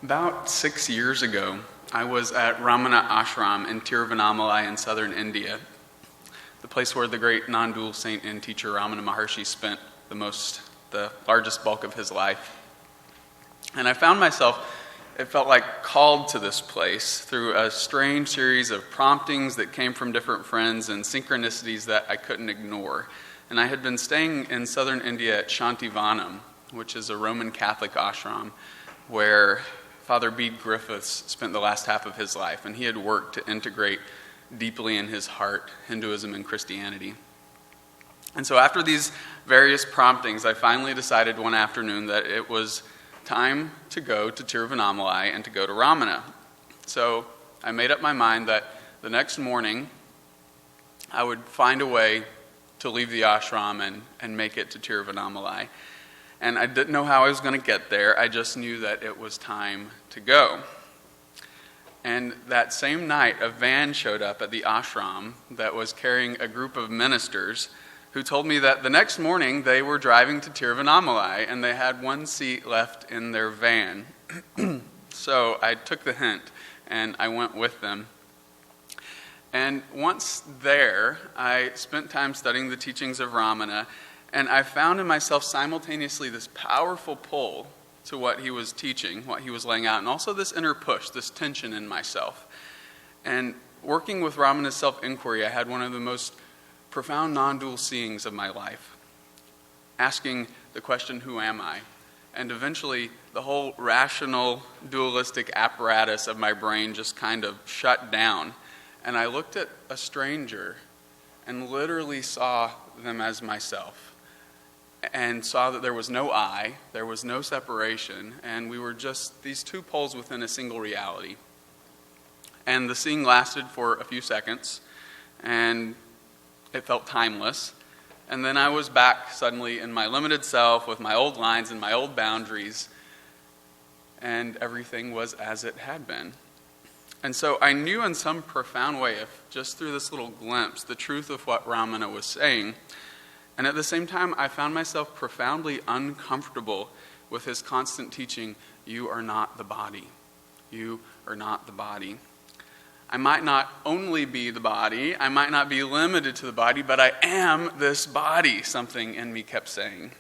About 6 years ago, I was at Ramana Ashram in Tiruvannamalai in southern India, the place where the great non-dual saint and teacher Ramana Maharshi spent the largest bulk of his life. And I found myself, it felt like called to this place through a strange series of promptings that came from different friends and synchronicities that I couldn't ignore. And I had been staying in southern India at Shantivanam, which is a Roman Catholic ashram, where Father Bede Griffiths spent the last half of his life, and he had worked to integrate deeply in his heart Hinduism and Christianity. And so after these various promptings, I finally decided one afternoon that it was time to go to Tiruvannamalai and to go to Ramana. So I made up my mind that the next morning I would find a way to leave the ashram and make it to Tiruvannamalai. And I didn't know how I was going to get there. I just knew that it was time to go. And that same night, a van showed up at the ashram that was carrying a group of ministers who told me that the next morning they were driving to Tiruvannamalai and they had one seat left in their van. So I took the hint and I went with them. And once there, I spent time studying the teachings of Ramana, and I found in myself simultaneously this powerful pull to what he was teaching, what he was laying out, and also this inner push, this tension in myself. And working with Ramana's self-inquiry, I had one of the most profound non-dual seeings of my life, asking the question, who am I? And eventually, the whole rational, dualistic apparatus of my brain just kind of shut down. And I looked at a stranger and literally saw them as myself, and saw that there was no I, there was no separation, and we were just these two poles within a single reality. And the seeing lasted for a few seconds, and it felt timeless. And then I was back suddenly in my limited self with my old lines and my old boundaries, and everything was as it had been. And so I knew in some profound way, if just through this little glimpse, the truth of what Ramana was saying. And at the same time, I found myself profoundly uncomfortable with his constant teaching, you are not the body. You are not the body. I might not only be the body, I might not be limited to the body, but I am this body, something in me kept saying.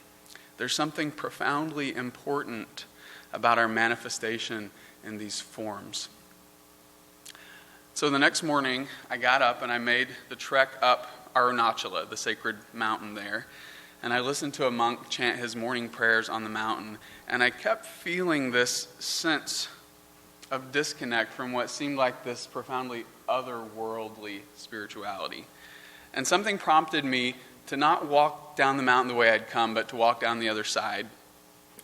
There's something profoundly important about our manifestation in these forms. So the next morning, I got up and I made the trek up Arunachala, the sacred mountain there. And I listened to a monk chant his morning prayers on the mountain. And I kept feeling this sense of disconnect from what seemed like this profoundly otherworldly spirituality. And something prompted me to not walk down the mountain the way I'd come, but to walk down the other side.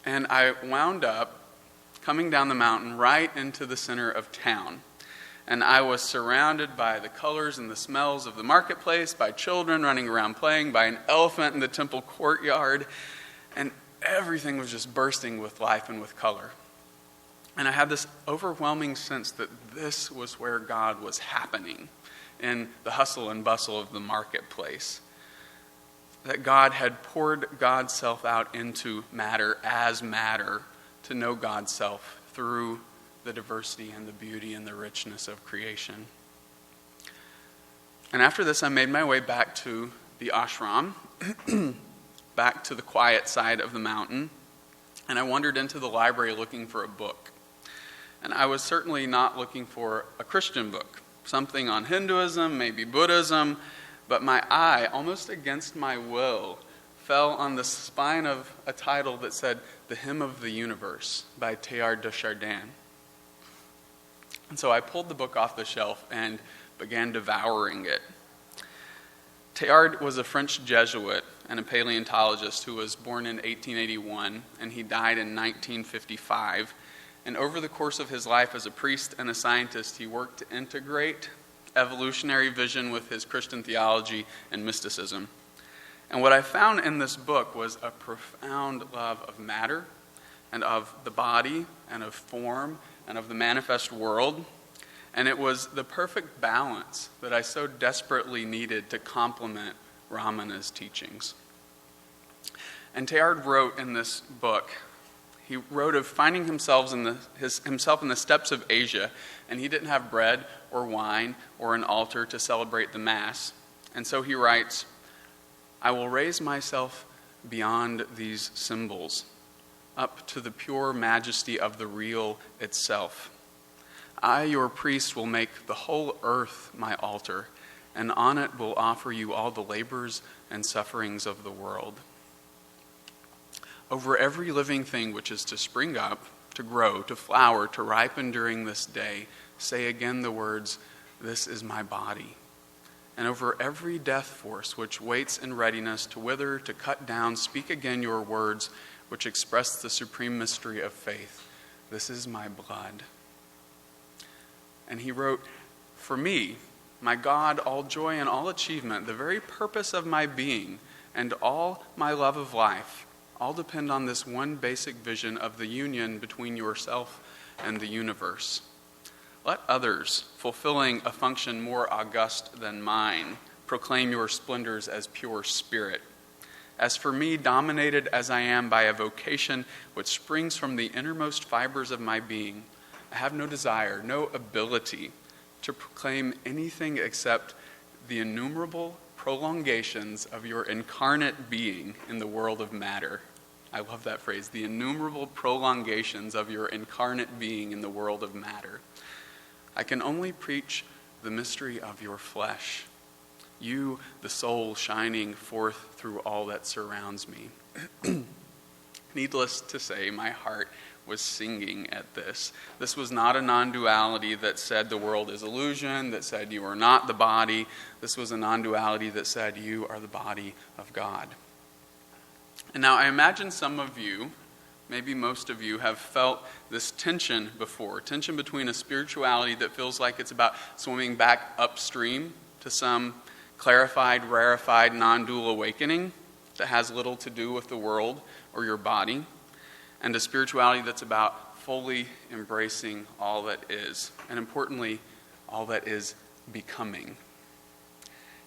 And I wound up coming down the mountain right into the center of town. And I was surrounded by the colors and the smells of the marketplace, by children running around playing, by an elephant in the temple courtyard, and everything was just bursting with life and with color. And I had this overwhelming sense that this was where God was happening, in the hustle and bustle of the marketplace. That God had poured God's self out into matter as matter to know God's self through the diversity and the beauty and the richness of creation. And after this, I made my way back to the ashram, back to the quiet side of the mountain, and I wandered into the library looking for a book. And I was certainly not looking for a Christian book, something on Hinduism, maybe Buddhism, but my eye, almost against my will, fell on the spine of a title that said, The Hymn of the Universe by Teilhard de Chardin. And so I pulled the book off the shelf and began devouring it. Teilhard was a French Jesuit and a paleontologist who was born in 1881, and he died in 1955. And over the course of his life as a priest and a scientist, he worked to integrate evolutionary vision with his Christian theology and mysticism. And what I found in this book was a profound love of matter and of the body and of form and of the manifest world. And it was the perfect balance that I so desperately needed to complement Ramana's teachings. And Teilhard wrote in this book, He wrote of finding himself in the steppes of Asia, and he didn't have bread or wine or an altar to celebrate the Mass. And so he writes, "I will raise myself beyond these symbols, up to the pure majesty of the real itself. I, your priest, will make the whole earth my altar, and on it will offer you all the labors and sufferings of the world. Over every living thing which is to spring up, to grow, to flower, to ripen during this day, say again the words, 'This is my body.' And over every death force which waits in readiness to wither, to cut down, speak again your words which express the supreme mystery of faith. 'This is my blood.'" And he wrote, "For me, my God, all joy and all achievement, the very purpose of my being, and all my love of life, all depend on this one basic vision of the union between yourself and the universe. Let others, fulfilling a function more august than mine, proclaim your splendors as pure spirit. As for me, dominated as I am by a vocation which springs from the innermost fibers of my being, I have no desire, no ability to proclaim anything except the innumerable prolongations of your incarnate being in the world of matter." I love that phrase, the innumerable prolongations of your incarnate being in the world of matter. "I can only preach the mystery of your flesh, you, the soul shining forth through all that surrounds me." Needless to say, my heart was singing at this. This was not a non-duality that said the world is illusion, that said you are not the body. This was a non-duality that said you are the body of God. And now I imagine some of you, maybe most of you, have felt this tension before. Tension between a spirituality that feels like it's about swimming back upstream to some clarified, rarefied, non-dual awakening that has little to do with the world or your body, and a spirituality that's about fully embracing all that is, and importantly, all that is becoming.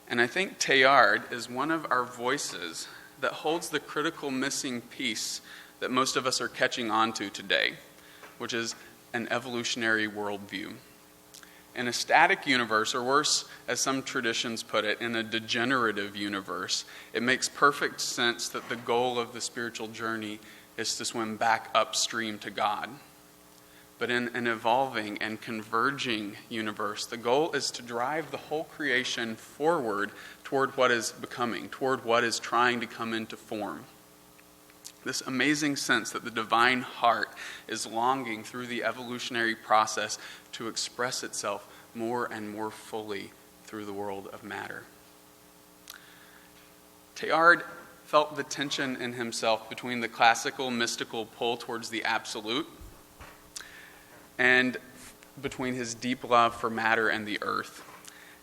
And I think Teilhard is one of our voices that holds the critical missing piece that most of us are catching on to today, which is an evolutionary worldview. In a static universe, or worse, as some traditions put it, in a degenerative universe, it makes perfect sense that the goal of the spiritual journey is to swim back upstream to God. But in an evolving and converging universe, the goal is to drive the whole creation forward toward what is becoming, toward what is trying to come into form. This amazing sense that the divine heart is longing through the evolutionary process to express itself more and more fully through the world of matter. Teilhard felt the tension in himself between the classical mystical pull towards the absolute and between his deep love for matter and the earth.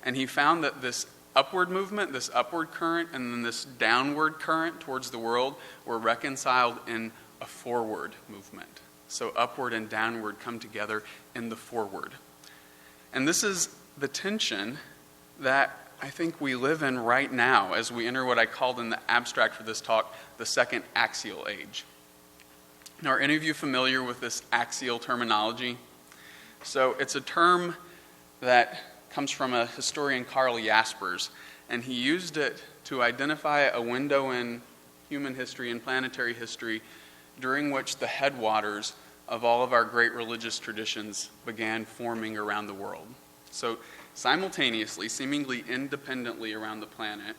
And he found that this upward movement, this upward current, and then this downward current towards the world were reconciled in a forward movement. So upward and downward come together in the forward. And this is the tension that I think we live in right now as we enter what I called in the abstract for this talk, the second axial age. Now, are any of you familiar with this axial terminology? So it's a term that comes from a historian, Karl Jaspers, and he used it to identify a window in human history and planetary history during which the headwaters of all of our great religious traditions began forming around the world. So simultaneously, seemingly independently around the planet,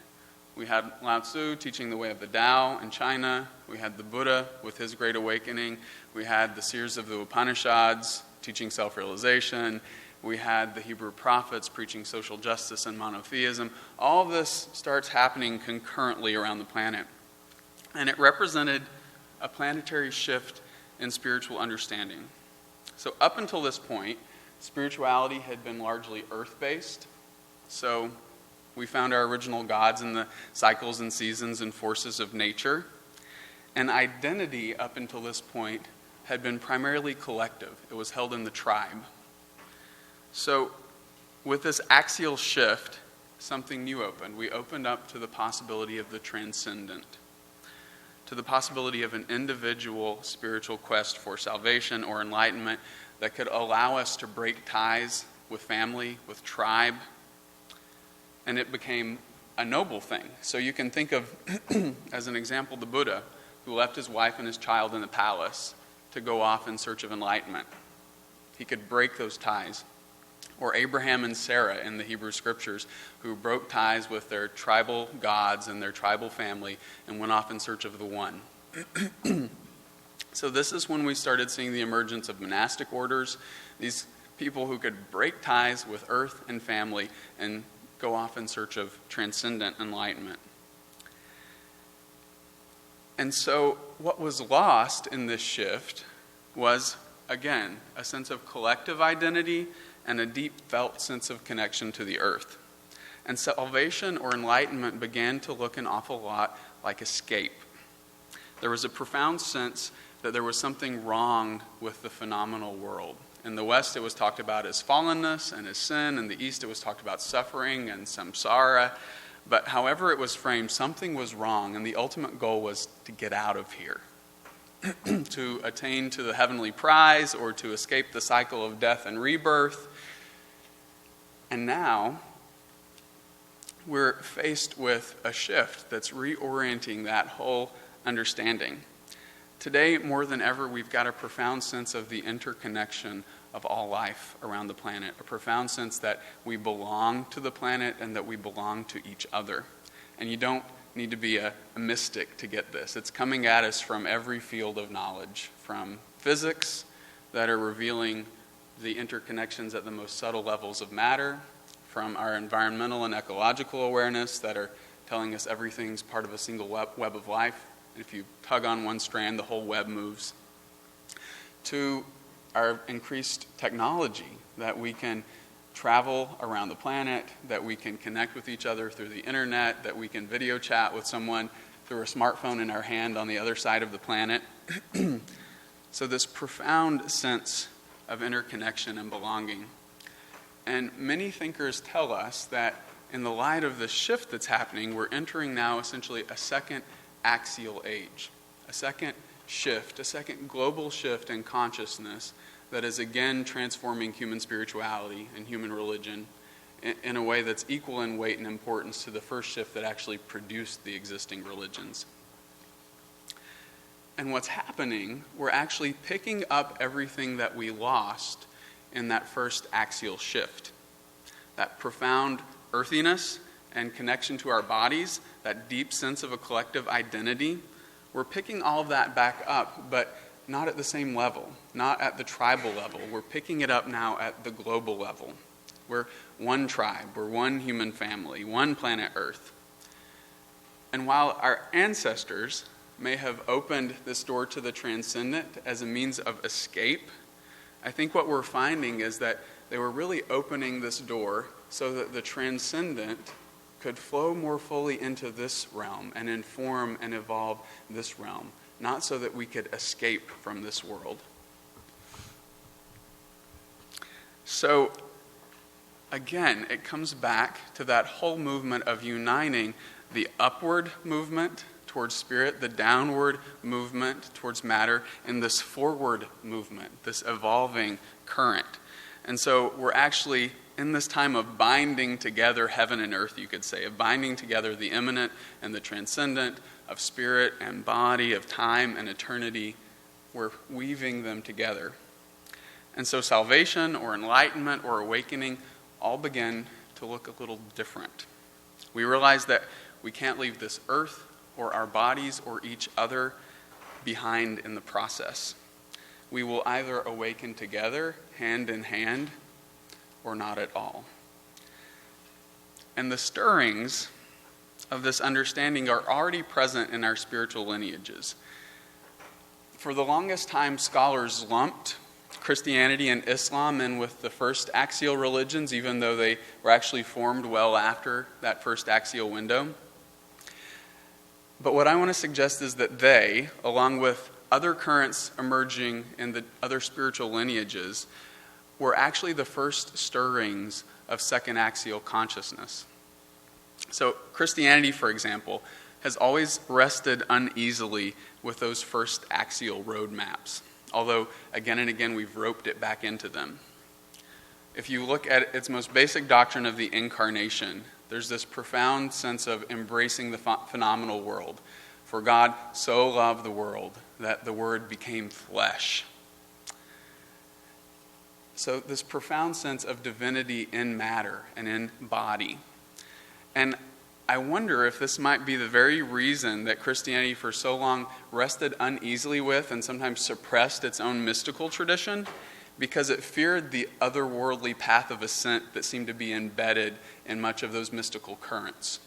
we had Lao Tzu teaching the way of the Tao in China. We had the Buddha with his great awakening. We had the seers of the Upanishads teaching self-realization. We had the Hebrew prophets preaching social justice and monotheism. All of this starts happening concurrently around the planet. And it represented a planetary shift in spiritual understanding. So up until this point, spirituality had been largely earth-based. So we found our original gods in the cycles and seasons and forces of nature. And identity up until this point had been primarily collective. It was held in the tribe. So with this axial shift, something new opened. We opened up to the possibility of the transcendent. to the possibility of an individual spiritual quest for salvation or enlightenment that could allow us to break ties with family, with tribe, and it became a noble thing. So you can think of, as an example, the Buddha, who left his wife and his child in the palace to go off in search of enlightenment. He could break those ties. Or Abraham and Sarah in the Hebrew Scriptures, who broke ties with their tribal gods and their tribal family and went off in search of the one. So this is when we started seeing the emergence of monastic orders, these people who could break ties with earth and family and go off in search of transcendent enlightenment. And so what was lost in this shift was, again, a sense of collective identity and a deep felt sense of connection to the earth. And salvation or enlightenment began to look an awful lot like escape. There was a profound sense that there was something wrong with the phenomenal world. In the West, it was talked about as fallenness and as sin. In the East, it was talked about suffering and samsara. But however it was framed, something was wrong, and the ultimate goal was to get out of here, to attain to the heavenly prize or to escape the cycle of death and rebirth. And now we're faced with a shift that's reorienting that whole understanding. Today, more than ever, we've got a profound sense of the interconnection of all life around the planet, a profound sense that we belong to the planet and that we belong to each other. And you don't need to be a mystic to get this. It's coming at us from every field of knowledge, from physics that are revealing the interconnections at the most subtle levels of matter, from our environmental and ecological awareness that are telling us everything's part of a single web of life. If you tug on one strand, the whole web moves. To our increased technology, that we can travel around the planet, that we can connect with each other through the internet, that we can video chat with someone through a smartphone in our hand on the other side of the planet. So this profound sense of interconnection and belonging. And many thinkers tell us that in the light of the shift that's happening, we're entering now essentially a second axial age, a second shift, a second global shift in consciousness that is again transforming human spirituality and human religion in a way that's equal in weight and importance to the first shift that actually produced the existing religions. And what's happening, we're actually picking up everything that we lost in that first axial shift. That profound earthiness and connection to our bodies, that deep sense of a collective identity, we're picking all of that back up, but not at the same level, not at the tribal level. We're picking it up now at the global level. We're one tribe, we're one human family, one planet Earth. And while our ancestors may have opened this door to the transcendent as a means of escape, I think what we're finding is that they were really opening this door so that the transcendent could flow more fully into this realm and inform and evolve this realm, not so that we could escape from this world. So, again, it comes back to that whole movement of uniting the upward movement towards spirit, the downward movement towards matter, and this forward movement, this evolving current. And so we're actually in this time of binding together heaven and earth, you could say, of binding together the immanent and the transcendent, of spirit and body, of time and eternity. We're weaving them together. And so salvation or enlightenment or awakening all begin to look a little different. We realize that we can't leave this earth or our bodies or each other behind in the process. We will either awaken together, hand in hand, or not at all. And the stirrings of this understanding are already present in our spiritual lineages. For the longest time, scholars lumped Christianity and Islam in with the first axial religions, even though they were actually formed well after that first axial window. But what I want to suggest is that they, along with other currents emerging in the other spiritual lineages, were actually the first stirrings of second axial consciousness. So Christianity, for example, has always rested uneasily with those first axial road maps, although again and again we've roped it back into them. If you look at its most basic doctrine of the incarnation, there's this profound sense of embracing the phenomenal world. For God so loved the world that the Word became flesh. So this profound sense of divinity in matter and in body. And I wonder if this might be the very reason that Christianity for so long rested uneasily with and sometimes suppressed its own mystical tradition, because it feared the otherworldly path of ascent that seemed to be embedded in much of those mystical currents.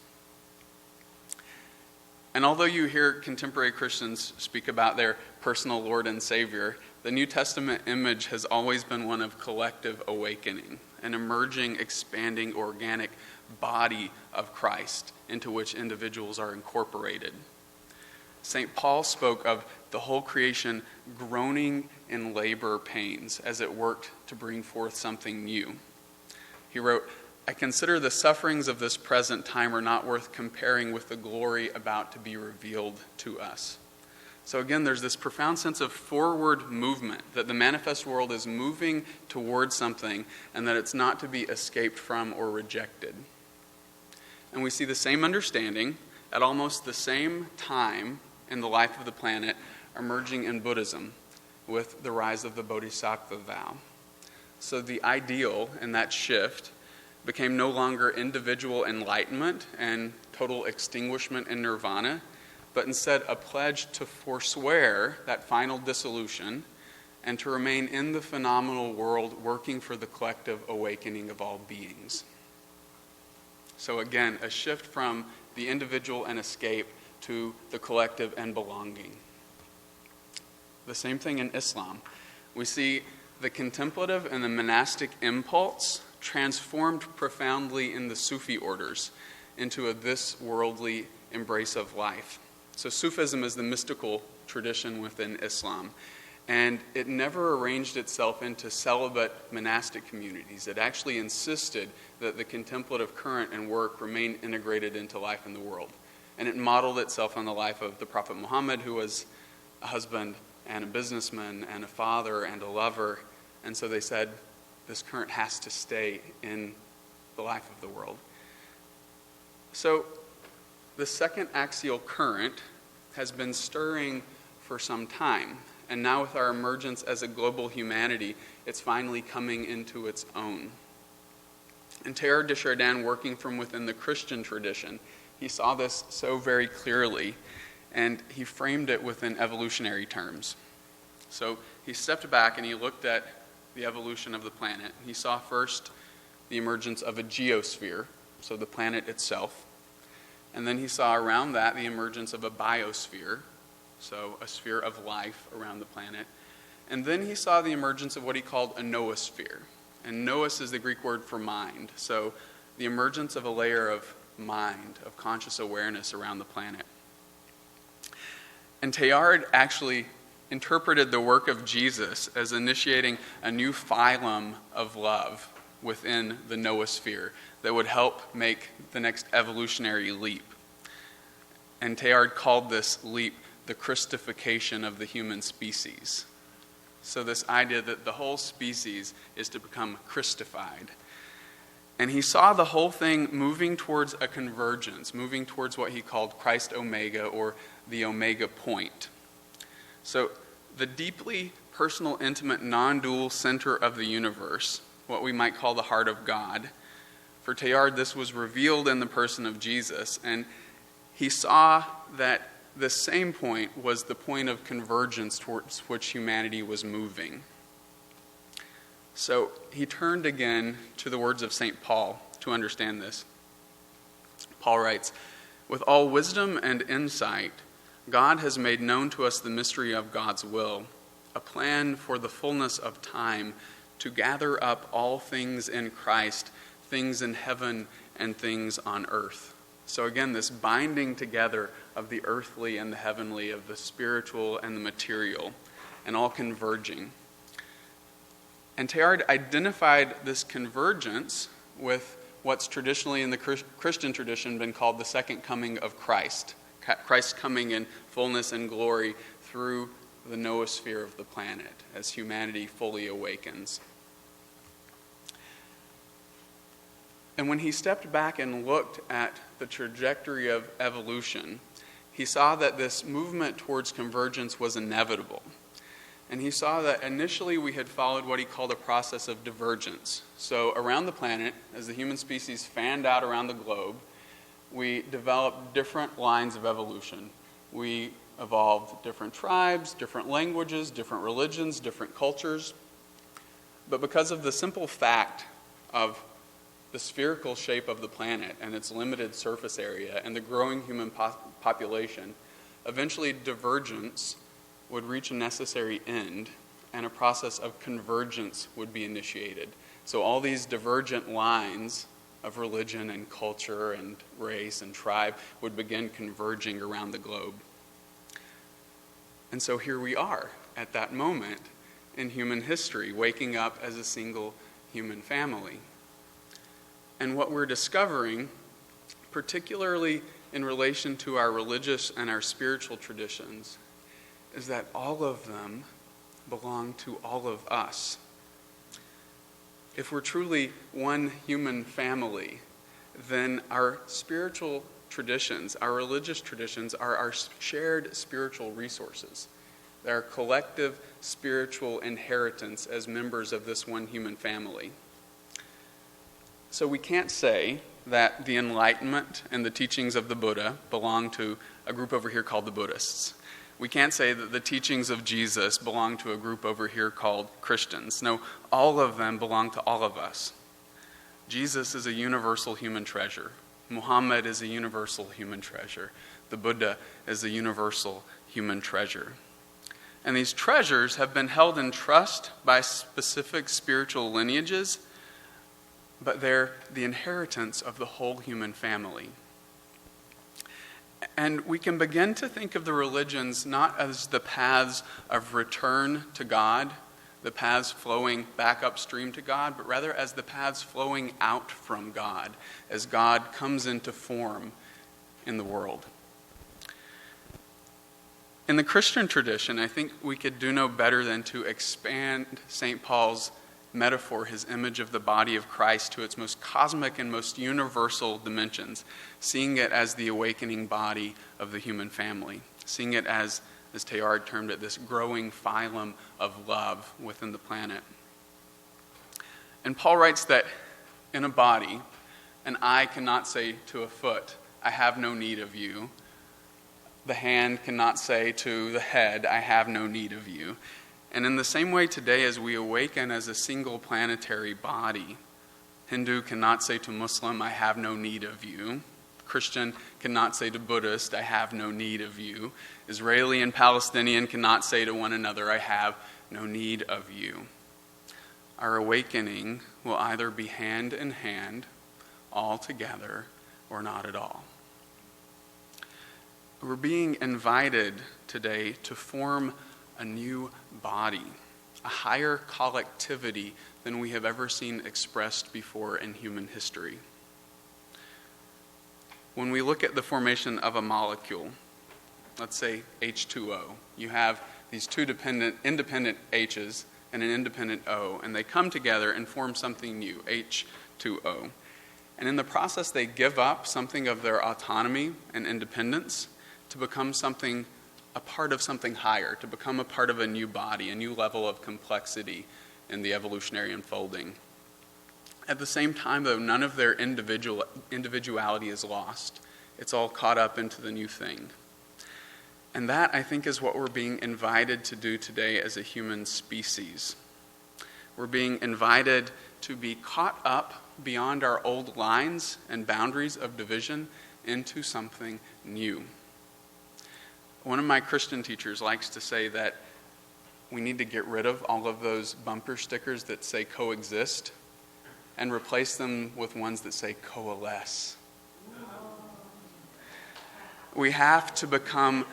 And although you hear contemporary Christians speak about their personal Lord and Savior, the New Testament image has always been one of collective awakening, an emerging, expanding, organic body of Christ into which individuals are incorporated. St. Paul spoke of the whole creation groaning in labor pains as it worked to bring forth something new. He wrote, "I consider the sufferings of this present time are not worth comparing with the glory about to be revealed to us." So again, there's this profound sense of forward movement, that the manifest world is moving towards something and that it's not to be escaped from or rejected. And we see the same understanding at almost the same time in the life of the planet emerging in Buddhism with the rise of the Bodhisattva vow. So the ideal in that shift became no longer individual enlightenment and total extinguishment in nirvana, but instead a pledge to forswear that final dissolution and to remain in the phenomenal world working for the collective awakening of all beings. So again, a shift from the individual and escape to the collective and belonging. The same thing in Islam. We see the contemplative and the monastic impulse transformed profoundly in the Sufi orders into a this-worldly embrace of life. So Sufism is the mystical tradition within Islam, and it never arranged itself into celibate monastic communities. It actually insisted that the contemplative current and work remain integrated into life in the world. And it modeled itself on the life of the Prophet Muhammad, who was a husband and a businessman and a father and a lover. And so they said, this current has to stay in the life of the world. So the second axial current has been stirring for some time. And now with our emergence as a global humanity, it's finally coming into its own. And Teilhard de Chardin, working from within the Christian tradition, he saw this so very clearly, and he framed it within evolutionary terms. So he stepped back and he looked at the evolution of the planet. He saw first the emergence of a geosphere, so the planet itself. And then he saw around that the emergence of a biosphere, so a sphere of life around the planet. And then he saw the emergence of what he called a noosphere. And nous is the Greek word for mind, so the emergence of a layer of mind, of conscious awareness around the planet. And Teilhard actually interpreted the work of Jesus as initiating a new phylum of love within the noosphere that would help make the next evolutionary leap. And Teilhard called this leap the Christification of the human species. So this idea that the whole species is to become Christified. And he saw the whole thing moving towards a convergence, moving towards what he called Christ Omega, or the Omega point. So the deeply personal, intimate, non-dual center of the universe, what we might call the heart of God, for Teilhard this was revealed in the person of Jesus, and he saw that the same point was the point of convergence towards which humanity was moving. So he turned again to the words of St. Paul to understand this. Paul writes, "With all wisdom and insight, God has made known to us the mystery of God's will, a plan for the fullness of time to gather up all things in Christ, things in heaven and things on earth." So again, this binding together of the earthly and the heavenly, of the spiritual and the material, and all converging. And Teilhard identified this convergence with what's traditionally in the Christian tradition been called the second coming of Christ, Christ coming in fullness and glory through the noosphere of the planet as humanity fully awakens. And when he stepped back and looked at the trajectory of evolution, he saw that this movement towards convergence was inevitable. And he saw that initially we had followed what he called a process of divergence. So around the planet, as the human species fanned out around the globe, we developed different lines of evolution. We evolved different tribes, different languages, different religions, different cultures. But because of the simple fact of the spherical shape of the planet and its limited surface area and the growing human population, eventually divergence would reach a necessary end and a process of convergence would be initiated. So all these divergent lines of religion and culture and race and tribe would begin converging around the globe. And so here we are at that moment in human history, waking up as a single human family. And what we're discovering, particularly in relation to our religious and our spiritual traditions, is that all of them belong to all of us. If we're truly one human family, then our spiritual traditions, our religious traditions, are our shared spiritual resources. They're our collective spiritual inheritance as members of this one human family. So we can't say that the Enlightenment and the teachings of the Buddha belong to a group over here called the Buddhists. We can't say that the teachings of Jesus belong to a group over here called Christians. No, all of them belong to all of us. Jesus is a universal human treasure. Muhammad is a universal human treasure. The Buddha is a universal human treasure. And these treasures have been held in trust by specific spiritual lineages, but they're the inheritance of the whole human family. And we can begin to think of the religions not as the paths of return to God, the paths flowing back upstream to God, but rather as the paths flowing out from God, as God comes into form in the world. In the Christian tradition, I think we could do no better than to expand St. Paul's metaphor, his image of the body of Christ, to its most cosmic and most universal dimensions, seeing it as the awakening body of the human family, seeing it as Teilhard termed it, this growing phylum of love within the planet. And Paul writes that in a body, an eye cannot say to a foot, I have no need of you. The hand cannot say to the head, I have no need of you. And in the same way today, as we awaken as a single planetary body, Hindu cannot say to Muslim, I have no need of you. Christian cannot say to Buddhist, I have no need of you. Israeli and Palestinian cannot say to one another, I have no need of you. Our awakening will either be hand in hand, all together, or not at all. We're being invited today to form a new body, a higher collectivity than we have ever seen expressed before in human history. When we look at the formation of a molecule, let's say H2O, you have these two independent H's and an independent O, and they come together and form something new, H2O. And in the process, they give up something of their autonomy and independence to become something, a part of something higher, to become a part of a new body, a new level of complexity in the evolutionary unfolding. At the same time, though, none of their individuality is lost. It's all caught up into the new thing. And that, I think, is what we're being invited to do today as a human species. We're being invited to be caught up beyond our old lines and boundaries of division into something new. One of my Christian teachers likes to say that we need to get rid of all of those bumper stickers that say coexist and replace them with ones that say coalesce. We have to become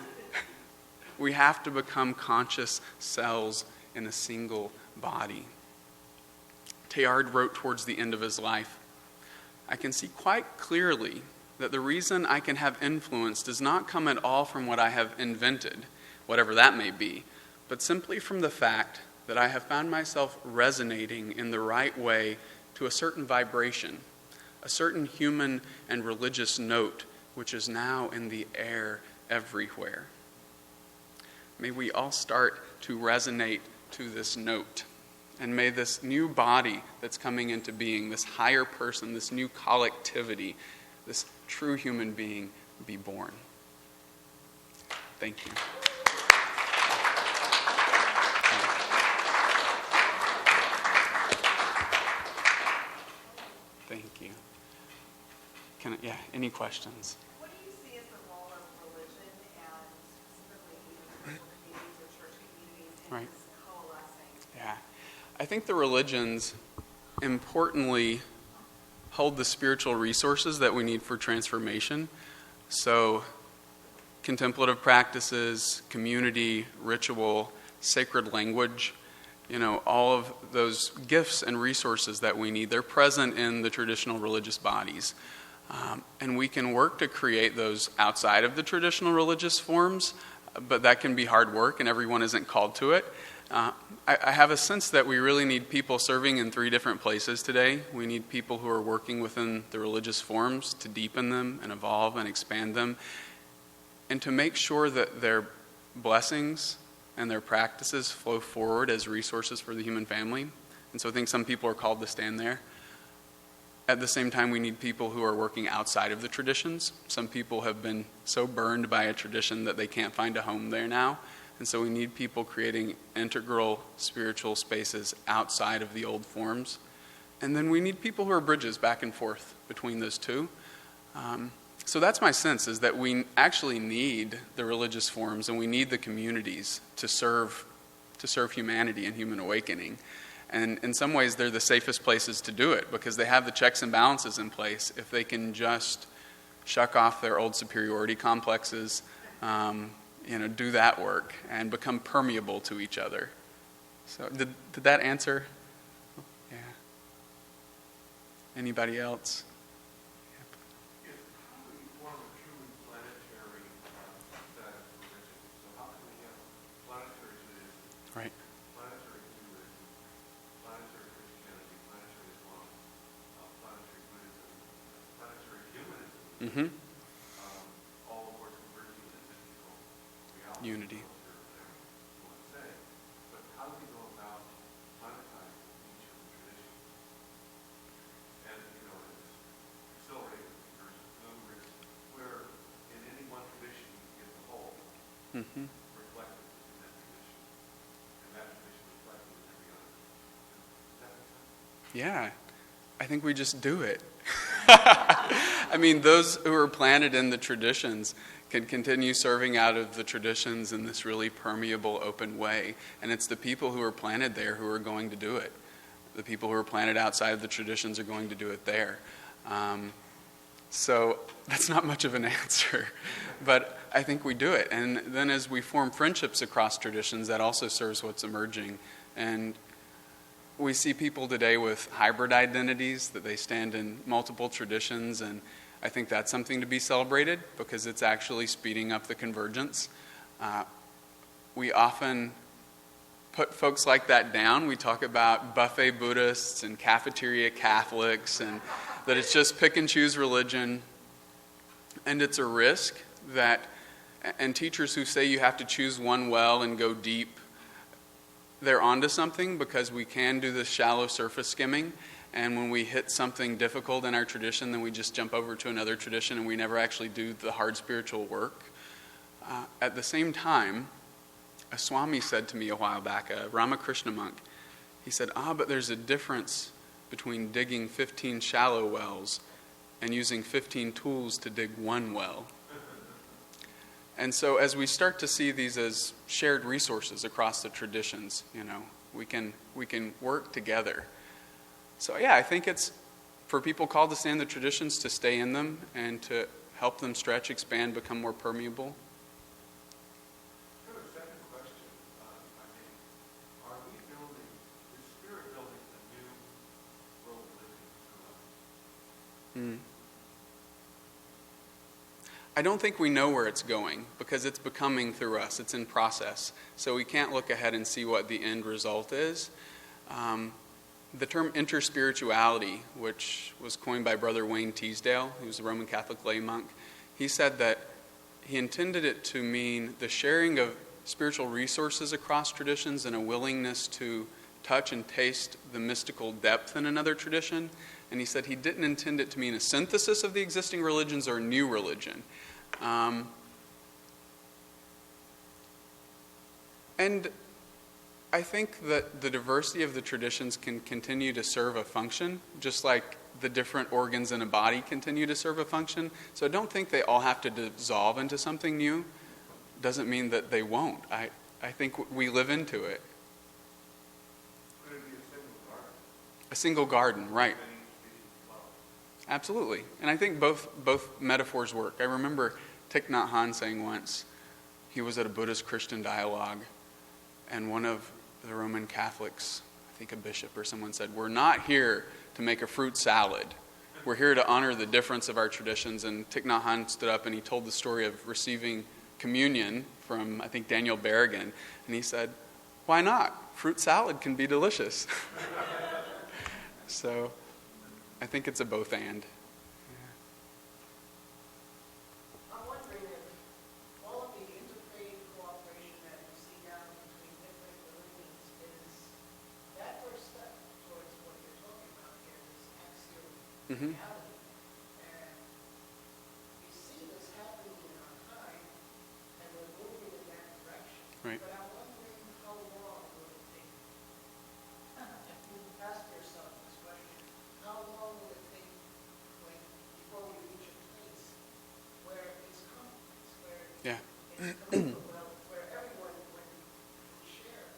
conscious cells in a single body. Teilhard wrote towards the end of his life, I can see quite clearly that the reason I can have influence does not come at all from what I have invented, whatever that may be, but simply from the fact that I have found myself resonating in the right way to a certain vibration, a certain human and religious note, which is now in the air everywhere. May we all start to resonate to this note. And may this new body that's coming into being, this higher person, this new collectivity, this true human being be born. Thank you. Thank you. Any questions? What do you see as the role of religion and specifically even spiritual communities or church communities in Right. this coalescing? Yeah. I think the religions importantly hold the spiritual resources that we need for transformation. So contemplative practices, community, ritual, sacred language, all of those gifts and resources that we need, they're present in the traditional religious bodies. And we can work to create those outside of the traditional religious forms, but that can be hard work and everyone isn't called to it. I have a sense that we really need people serving in 3 different places today. We need people who are working within the religious forms to deepen them and evolve and expand them, and to make sure that their blessings and their practices flow forward as resources for the human family. And so I think some people are called to stand there. At the same time, we need people who are working outside of the traditions. Some people have been so burned by a tradition that they can't find a home there now. And so we need people creating integral spiritual spaces outside of the old forms. And then we need people who are bridges back and forth between those two. So that's my sense, is that we actually need the religious forms and we need the communities to serve humanity and human awakening. And in some ways, they're the safest places to do it because they have the checks and balances in place. If they can just shuck off their old superiority complexes, do that work and become permeable to each other. So did that answer? Yeah. Anybody else? Yes. How do we form a truly planetary set of religion? So how can we have planetary Judaism, Right. planetary Hinduism, planetary Christianity, planetary Islam, planetary Buddhism, planetary humanism? Mm-hmm. All, of course, converging in mystical reality. Unity. Culture, whatever you want to say. But how do we go about planetizing each of the traditions? And, it's accelerated conversion. In other words, where in any one tradition you get the whole Mm-hmm. reflected in that tradition, and that tradition reflected in every other tradition. Does that make sense? Yeah. I think we just do it. I mean, those who are planted in the traditions can continue serving out of the traditions in this really permeable, open way. And it's the people who are planted there who are going to do it. The people who are planted outside of the traditions are going to do it there. So that's not much of an answer, but I think we do it. And then as we form friendships across traditions, that also serves what's emerging. And we see people today with hybrid identities, that they stand in multiple traditions, and I think that's something to be celebrated because it's actually speeding up the convergence. We often put folks like that down. We talk about buffet Buddhists and cafeteria Catholics, and that it's just pick and choose religion. And it's a risk that, and teachers who say you have to choose one well and go deep, they're onto something, because we can do this shallow surface skimming, and when we hit something difficult in our tradition, then we just jump over to another tradition and we never actually do the hard spiritual work. At the same time, a Swami said to me a while back, a Ramakrishna monk, he said, but there's a difference between digging 15 shallow wells and using 15 tools to dig one well. And so as we start to see these as shared resources across the traditions, we can work together. So yeah, I think it's for people called to stay in the traditions to stay in them and to help them stretch, expand, become more permeable. I have a second question, if I may. Are we building, is Spirit building a new world of living for us? I don't think we know where it's going because it's becoming through us. It's in process. So we can't look ahead and see what the end result is. The term interspirituality, which was coined by Brother Wayne Teasdale, who was a Roman Catholic lay monk, he said that he intended it to mean the sharing of spiritual resources across traditions and a willingness to touch and taste the mystical depth in another tradition. And he said he didn't intend it to mean a synthesis of the existing religions or a new religion. And I think that the diversity of the traditions can continue to serve a function, just like the different organs in a body continue to serve a function. So I don't think they all have to dissolve into something new. Doesn't mean that they won't. I think we live into it. Could it be a single garden? A single garden, right. Many species of flowers. Absolutely. And I think both metaphors work. I remember Thich Nhat Hanh saying once, he was at a Buddhist-Christian dialogue, and one of the Roman Catholics, I think a bishop or someone said, "We're not here to make a fruit salad. We're here to honor the difference of our traditions." And Thich Nhat Hanh stood up and he told the story of receiving communion from, I think, Daniel Berrigan. And he said, "Why not? Fruit salad can be delicious." So I think it's a both and. I'm wondering if all of the interfaith cooperation that you see now between different religions is that first step towards what you're talking about here, this axial Mm-hmm. reality. And we see this happening in our time, and we're moving in that direction. Right. But I'm wondering how long will it take? You ask yourself this question, how long will it take before we reach a place where it's complex, where Yeah. it's well, where everyone would share?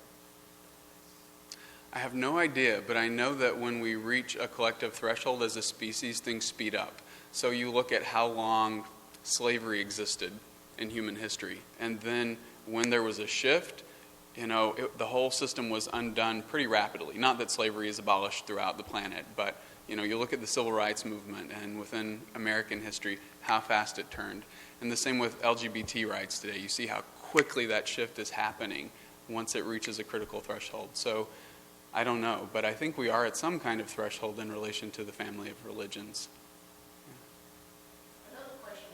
I have no idea, but I know that when we reach a collective threshold as a species, things speed up. So you look at how long slavery existed in human history, and then when there was a shift, the whole system was undone pretty rapidly. Not that slavery is abolished throughout the planet, but you look at the civil rights movement and within American history, how fast it turned. And the same with LGBT rights today. You see how quickly that shift is happening once it reaches a critical threshold. So I don't know, but I think we are at some kind of threshold in relation to the family of religions. Another question,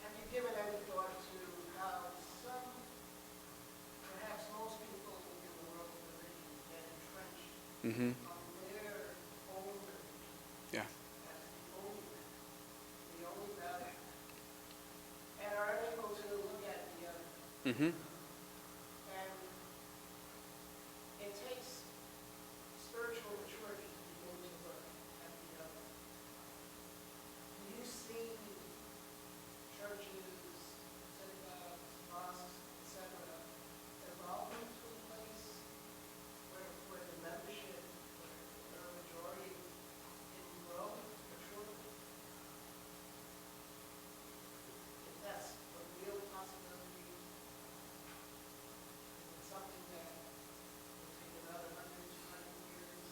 have you given any thought to how some, perhaps most people in the world of religion get entrenched Mm-hmm. on their own religion Yeah. as the only value, and are unable to look at the other? Mm-hmm. And it takes spiritual maturity to begin to look at the other. Do you see churches, synagogues, mosques, etc., evolving to a place where the membership, where a majority can grow maturely? If that's a real possibility, is it something that will take another 100, 200 years?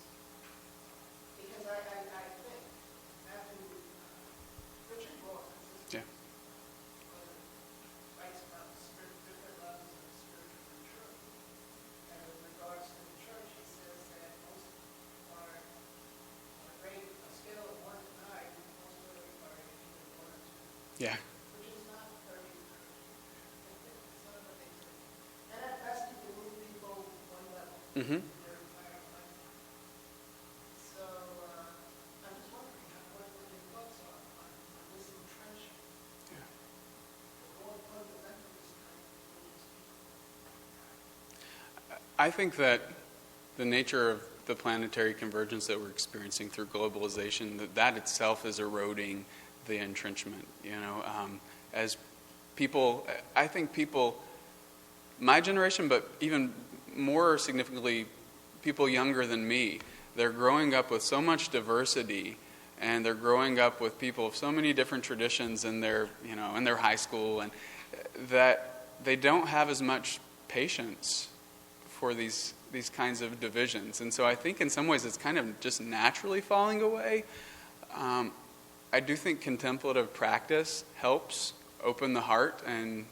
Because I think Matthew, Richard Rohr, Yeah. writes about different levels of spiritual maturity. And with regards to the church, he says that most are on a scale of 1 to 9, most are either 1 or 2. Yeah. Which is not very it's not what they do. And at best, you can move people one level Mm-hmm. in their entire life. So I'm just wondering what your thoughts are on this entrenchment. Yeah. All fundamentalist kind of religious people. I think that the nature of the planetary convergence that we're experiencing through globalization, that itself is eroding the entrenchment. As people, I think people, my generation, but even more significantly, people younger than me, they're growing up with so much diversity, and they're growing up with people of so many different traditions in their high school, and that they don't have as much patience for these kinds of divisions. And so I think in some ways it's kind of just naturally falling away. I do think contemplative practice helps open the heart and,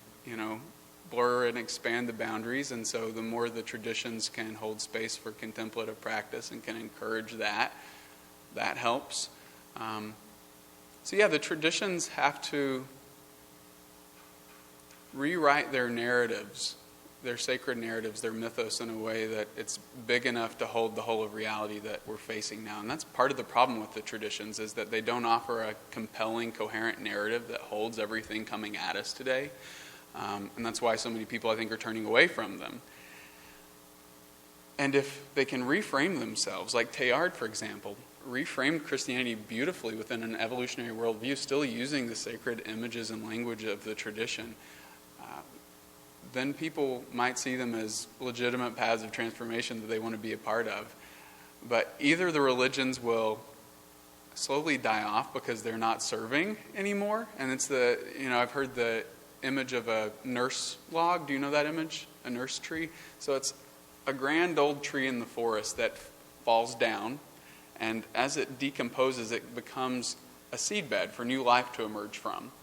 blur and expand the boundaries. And so the more the traditions can hold space for contemplative practice and can encourage that helps. The traditions have to rewrite their narratives, their sacred narratives, their mythos in a way that it's big enough to hold the whole of reality that we're facing now. And that's part of the problem with the traditions, is that they don't offer a compelling, coherent narrative that holds everything coming at us today. And that's why so many people, I think, are turning away from them. And if they can reframe themselves, like Teilhard, for example, reframed Christianity beautifully within an evolutionary worldview, still using the sacred images and language of the tradition, then people might see them as legitimate paths of transformation that they want to be a part of. But either the religions will slowly die off because they're not serving anymore, and it's I've heard the image of a nurse log. Do you know that image? A nurse tree? So it's a grand old tree in the forest that falls down, and as it decomposes, it becomes a seedbed for new life to emerge from.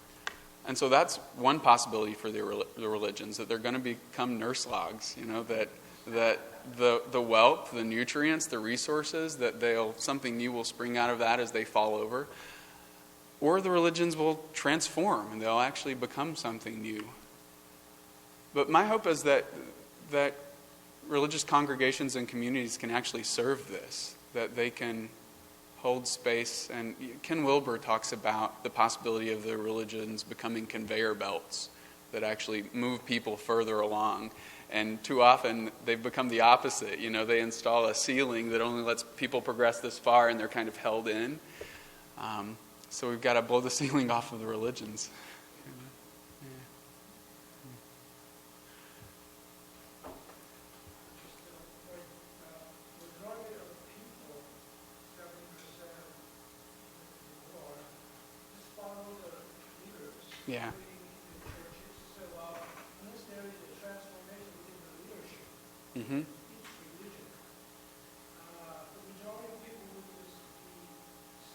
And so that's one possibility for the religions, that they're going to become nurse logs, that the wealth, the nutrients, the resources, that something new will spring out of that as they fall over. Or the religions will transform and they'll actually become something new. But my hope is that religious congregations and communities can actually serve this, that they can hold space. And Ken Wilber talks about the possibility of the religions becoming conveyor belts that actually move people further along. And too often they've become the opposite. They install a ceiling that only lets people progress this far, and they're kind of held in. So we've got to blow the ceiling off of the religions. Yeah. So unless there is a transformation within the leadership, Mm-hmm. each religion, the majority of people will just be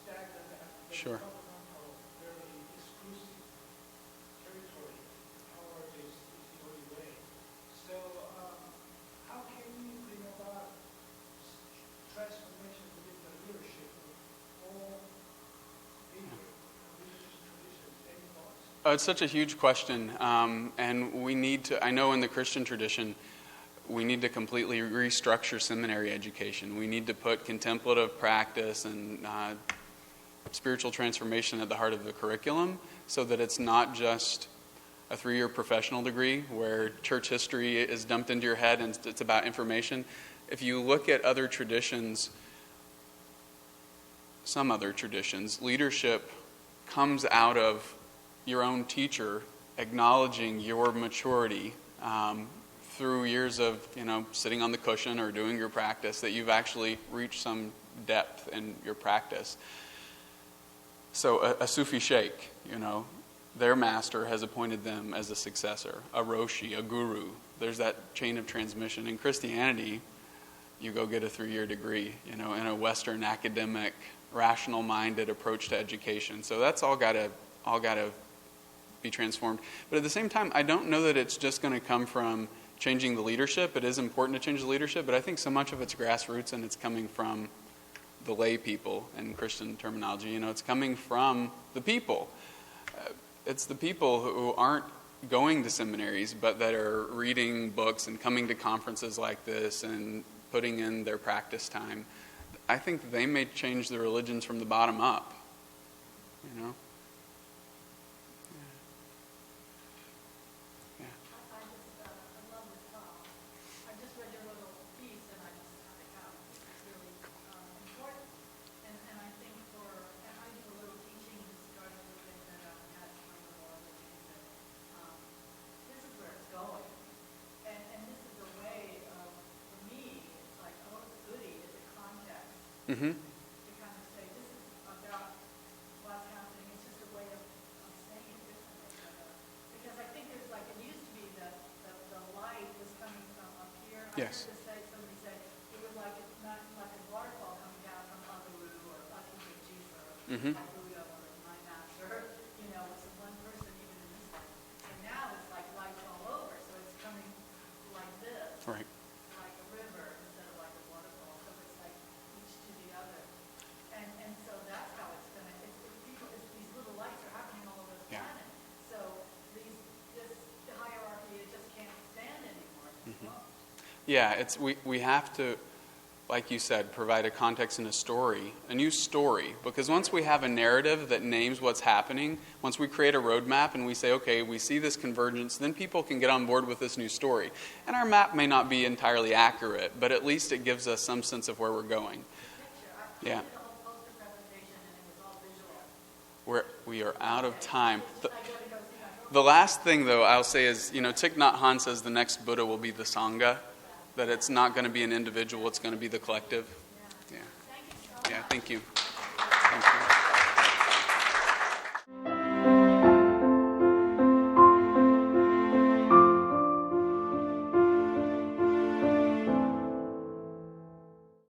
stagnant at the Sure. governmental, very exclusive territory. Power is the only way. So how can we bring about transformation within the leadership of all major religious traditions? Any thoughts? It's such a huge question, and we need to, I know in the Christian tradition, we need to completely restructure seminary education. We need to put contemplative practice and spiritual transformation at the heart of the curriculum, so that it's not just a 3-year professional degree where church history is dumped into your head and it's about information. If you look at other traditions, some other traditions, leadership comes out of your own teacher acknowledging your maturity through years of sitting on the cushion or doing your practice, that you've actually reached some depth in your practice. So a Sufi sheikh, their master has appointed them as a successor, a roshi, a guru. There's that chain of transmission. In Christianity, you go get a 3-year degree, in a Western academic, rational-minded approach to education. So that's all got to be transformed. But at the same time, I don't know that it's just going to come from changing the leadership. It is important to change the leadership, but I think so much of it's grassroots, and it's coming from the lay people in Christian terminology. It's coming from the people. It's the people who aren't going to seminaries, but that are reading books and coming to conferences like this and putting in their practice time. I think they may change the religions from the bottom up. I love this talk. I just read your little piece and I just had to come. It's really important. And I think and I do a little teaching starting with that at Tiruvannamalai, this is where it's going. And this is a way of, for me, it's like, oh, it's goody, it's a context. Mm-hmm. To kind of say, this is about what's happening. It's just a way of saying it differently. Because I think there's like, it used to be that the light was coming from up here. Yes. I heard somebody say, it was like it's not like a waterfall coming down from Abu or Abu or Mm-hmm. Buddha or Right. like a river instead of like a waterfall, so it's like each to the other. And so that's how it's gonna, these little lights are happening all over the Yeah. planet. So the hierarchy, it just can't stand anymore. Yeah, we have to, like you said, provide a context and a new story. Because once we have a narrative that names what's happening, once we create a roadmap and we say, okay, we see this convergence, then people can get on board with this new story. And our map may not be entirely accurate, but at least it gives us some sense of where we're going. I Yeah. did a whole poster presentation and it was all visual. We are out of time. I gotta go see my poster. The last thing, though, I'll say is, Thich Nhat Hanh says the next Buddha will be the Sangha, that it's not going to be an individual, it's going to be the collective. Yeah. Thank you so much. Yeah, thank you. Thank you.